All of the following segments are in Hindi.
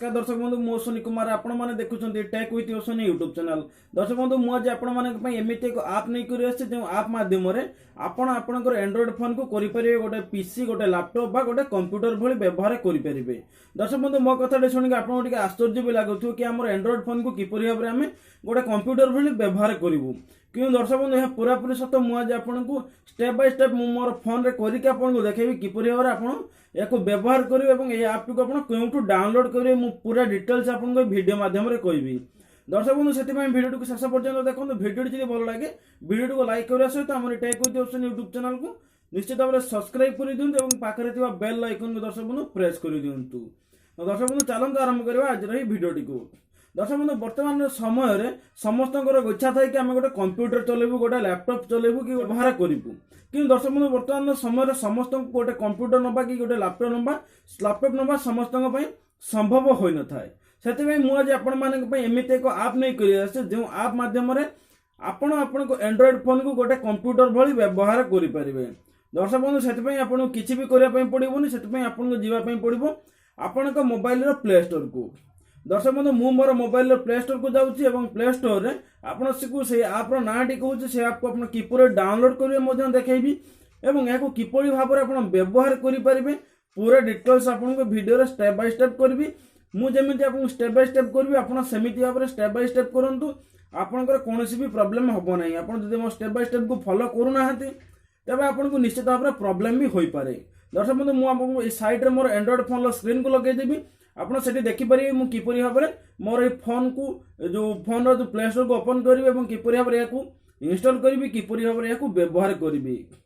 नमस्कार दर्शक बंधु मो अश्विनी कुमार आपण माने देखुछन्ती tech with Ashwini YouTube channel. दर्शक बंधु मु आज आपण माने पई एमिति एक ऐप नै करि आछे जे ऐप माध्यम रे आपण आपनकर एंड्रॉइड फोन को करि परिबे गोटे पीसी गोटे लैपटॉप बा गोटे कंप्यूटर भली व्यवहार करि परिबे। दर्शक बंधु मो कथा सुनि के आपण टिके आश्चर्य भी लागुथु कि हमर एंड्रॉइड फोन को किपरि भाबरे हमें गोटे कंप्यूटर भली व्यवहार करिवु। क्यों दर्शक बंधु यह पूरा पूरी सत मु आज आपको step by step more phone रे करिके आपको देखेबी किपरि भाबरे आपण याको व्यवहार करिवे एवं ए ऐप को आपण केउटू डाउनलोड करिवे मु पूरा डिटेल्स आपनको वीडियो माध्यम रे कहबी। दर्शक बंधु सेति पय वीडियो को शेष पर्यंत देखो। वीडियो जदि भल लागे वीडियो को लाइक करिया सहित हमर tech with Ashwini YouTube channel को निश्चित भाव में सब्सक्राइब कर दियंतु एवं पाखरे थिबा बेल आइकन को दर्शक बंधु प्रेस कर दियंतु। दर्शक बंधु चलंतु आरंभ करबा आज रे वीडियो को। दर्शक बंधु वर्तमान समय रे समस्तଙ୍କର इच्छा थाए कि आम गोटे कंप्यूटर चलेबू गोटे लैपटॉप चलेबू कि व्यवहार करूँ। कि दर्शक बंधु वर्तमान समय समस्त गोटे कंप्यूटर नबा कि गोटे लैपटॉप नबा समस्त संभव हो न थाए। से मुझे आपण मान एमती एक आप नहीं कर जो आप मध्यम आपण एंड्रॉइड फोन को गोटे कंप्यूटर भली व्यवहार करें। दर्शक बंधु से आपको किसी भी करने पड़ोनी से आपको जावाई पड़ो आपण मोबाइल प्ले स्टोर को। दर्शक बंधु मु मोर मोबाइल प्ले स्टोर को जाऊँगी प्ले स्टोर रे आपण से आप नाटी कहूँ से आप किपर डाउनलोड करेंगे देखेबी एवं यहाँ किपरि भाव में आप व्यवहार करें पूरा डिटेल्स आपको वीडियो स्टेप बाय स्टेप करी। मुझे आपको स्टेप बाय स्टेप करी आप सेमती भाव में स्टेप बाय स्टेप करूँ आपंकर कौन भी प्रॉब्लम हम ना। आप मो स्टेप बाय स्टेप को फॉलो करूना तेज आपको निश्चित भाव में प्रॉब्लम भी हो पारे। दर्शक बंधु मुझे साइड में मोर एंड्रॉइड फोन स्क्रीन को लगेदेवी आपड़ से देखिपारे मुझे किपरि भाव में मोर फोन को जो फोन रो प्ले स्टोर को ओपन करी किपरि भाव में इंस्टॉल करी किपरि भाव में व्यवहार करी।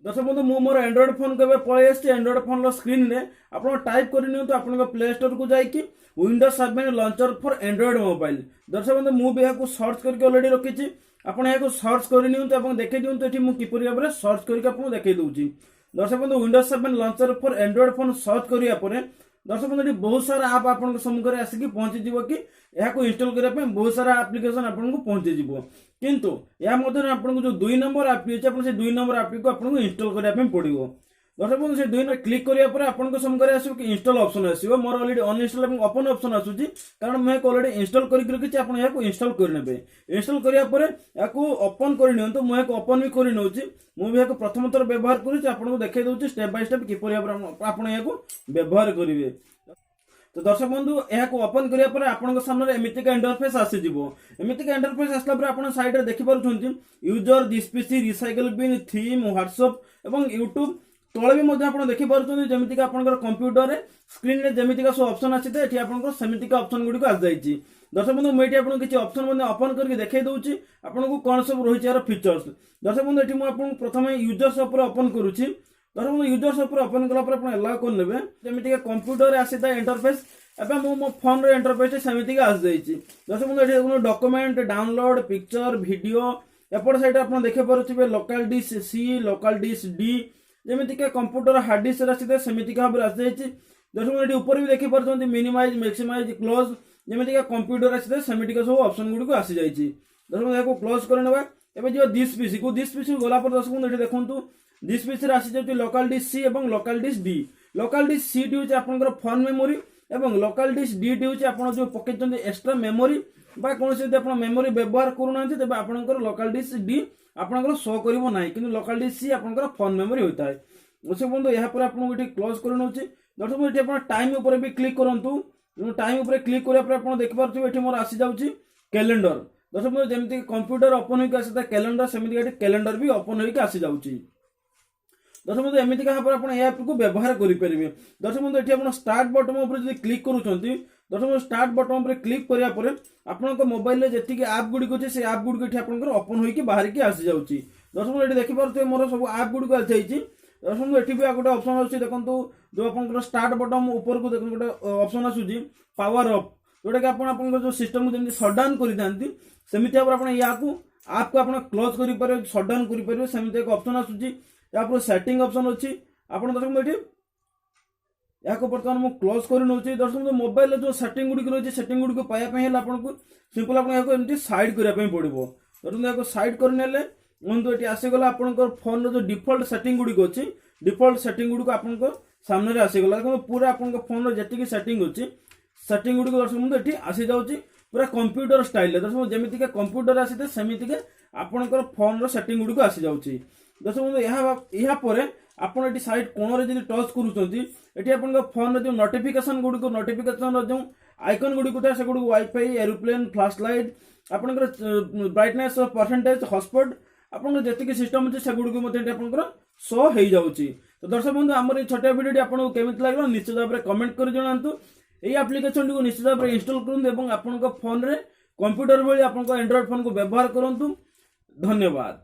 दर्शक बंधु मु मोर एंड्रॉइड फोन को पलि आसी एंड्रॉइड फोन स्क्रीन रे आप टाइप कर आप प्ले स्टोर को जाकि Windows 7 launcher for Android mobile. दर्शक बंधु मुझे यहाँ सर्च करके ऑलरेडी रखी आपड़ यहाँ सर्च कर देखे दिंतु ये मुझे किपरि भाव में सर्च करके देखे दूसरी। दर्शक बंधु Windows 7 launcher for Android phone search करापर दर्शक बंधु बहुत सारा आप आपन सम्मुख आसिक पहुंची जीव कि यह इंस्टॉल करने बहुत सारा एप्लिकेशन आपको पहुंची जीव किंतु या मध्य आपको जो 2 नंबर आप से 2 नंबर आप को आपको इंस्टॉल करने पड़ो। दर्शक बंधु से 2 नंबर क्लिक करापर आपको सम्मुख आसो कि इंस्टॉल ऑप्शन आसो मोर ऑलरेडी अनइंस्टॉल और ओपन ऑप्शन आसूची कारण मैं ऑलरेडी इंस्टॉल करके रखी आप इंस्टॉल करने। इंस्टॉल करापर या ओपन कर मुझे ओपन भी कर मुझे प्रथम थर व्यवहार कर देखे दूसरी स्टेप बाय स्टेप किपरि भाव में व्यवहार करेंगे। तो दर्शक बंधु यहाँ ओपन करापर आपन सामने एमतीका इंटरफेस आसीज। एमतीका इंटरफेस आसला आप साइड में देखिपुं user this PC recycle bin theme WhatsApp और यूट्यूब तले भी आप देखिपुं जमीक आप कंप्यूटर स्क्रीन में जमीका सब ऑप्शन आसी ये आप सेमतिका ऑप्शन गुड़िक आ जाइए। दर्शक बंधु मुझे आपको किसी ऑप्शन ओपन करके देखा दूसरी आपको कौन सब रही यार फीचर्स। दर्शक बंधु ये मुझे प्रथम यूजर्स ओपन करुच्ची। दर्शक बंधु यूजर्स ओपन कलापर एलाउ कर जमीक कंप्यूटर आसी इंटरफेस एवं मो फोन इंटरफेस सेमती आसी जाइए। दर्शक बंधु ये डॉक्यूमेंट डाउनलोड पिक्चर वीडियो एपट साइड आप देखिपे local disk C local disk D जमीक कंप्यूटर हार्ड डिस्क आसी सेमती भाव में आसी जाइए। दर्शक बंधु ऊपर भी देखिपे मिनिमाइज मैक्सिमाइज क्लोज जमीक कंप्यूटर आसी सेमती सब ऑप्शन गुड़िक आसी जाइए। दर्शक बंधु यहाँ क्लोज करने एवं जो दिस पीसी को गलापर दर्शक बंधु ये देखो दिस पीसी आसी जाए लोकल डिश सी और local disk D. Local disk C टी हूँ आपंकर फोन मेमोरी और लोकल डिश डी टी हूँ आप जो पकड़ एक्सट्रा मेमोरी कौन मेमोरी व्यवहार करूना तेज आपंकर लोकल डिश डी आपंकर शो करना कि लोकल डिश सी आपंकर फोन मेमोरी होता है। दर्शक बंधु यहाँ पर आपको ये क्लोज कर नौ। दर्शक बंधु ये टाइम उपर भी क्लिक करूँ टाइम उपर क्लिक करापर देखिपे ये मोर आसी जाऊँगी कैलेंडर। दर्शक बंधु जमी कंप्यूटर ओपन होकर आसी कैलेंडर सेमती कैलेंडर भी ओपन होकर आसी जाऊँगी। दर्शक बंधु एमती भाव में आप ऐप को व्यवहार करेंगे। दर्शक बंधु ये स्टार्ट बटन उपर क्लिक करुँच दर्शक बंधु स्टार्ट बटन उपर क्लिक करापर आपंक मोबाइल जी आप गुड़िक अच्छे से आप गुड़िक ये ओपन होकर बाहर की आसी जाऊँगी। दर्शक बंधु ये देखिपे मोर सब आप गुड़िक आ जाइए। दर्शक बंधु ये भी गोटे ऑप्शन आसूँ देखो जो आप स्टार्ट बटन ऊपर को देखो गोटे ऑप्शन आसूँ पावर ऑफ जोटा कि आप जो सिस्टम को जमी सटडाउन करते सेमती भाव में या आप को आप क्लोज करेंगे सटडाउन करेंगे सेमती एक ऑप्शन आसूँ या सेटिंग ऑप्शन अच्छी आप दर्शक ये यहाँ बर्तमान मुझे क्लोज कर नौ। दर्शक मोबाइल जो सेटिंग गुड़िक रही है सेटिंग गुड़िक पाइबापी आपको सिंपल आपको साइड करने पड़ो। दर्शक यहाँ साइड करने ये आसीगला आप फोन जो डिफॉल्ट सेटिंग गुड़िक अच्छी डिफॉल्ट सेटिंग गुड़िक आप सामने आसीगला पूरा आप फोन जी सेटिंग अच्छी सेटिंग गुडी दर्शक बंधु एठी आसी जाउची पूरा कंप्यूटर स्टाइल दर्शक बंधु जेमिति के कंप्यूटर आसीते सेमिति के आपनकर फोन रो सेटिंग गुडी को आसी जाउची दर्शक बंधु यहा परे आपण एठी साइड कोन रे जदि टच करूचंती एठी आपनका फोन रे जो नोटिफिकेशन गुडी को नोटिफिकेशन रो जो आइकन गुडी को से गुडी वाईफाई एरोप्लेन फ्लैश लाइट आपनकर ब्राइटनेस परसेंटेज हॉटस्पॉट आपन जेतिक सिस्टम अछि से गुडी को मते आपनकर शो हेई जाउची तो दर्शक बंधु हमर ई छोटा वीडियो आपन केमित लागलो निश्चित भाबरे कमेंट कर जणांतु एई एप्लीकेशन को निश्चित भाबरे इंस्टॉल करन एवं आपन फोन रे कंप्यूटर भली आपन एंड्रॉइड फोन को व्यवहार करंतु धन्यवाद।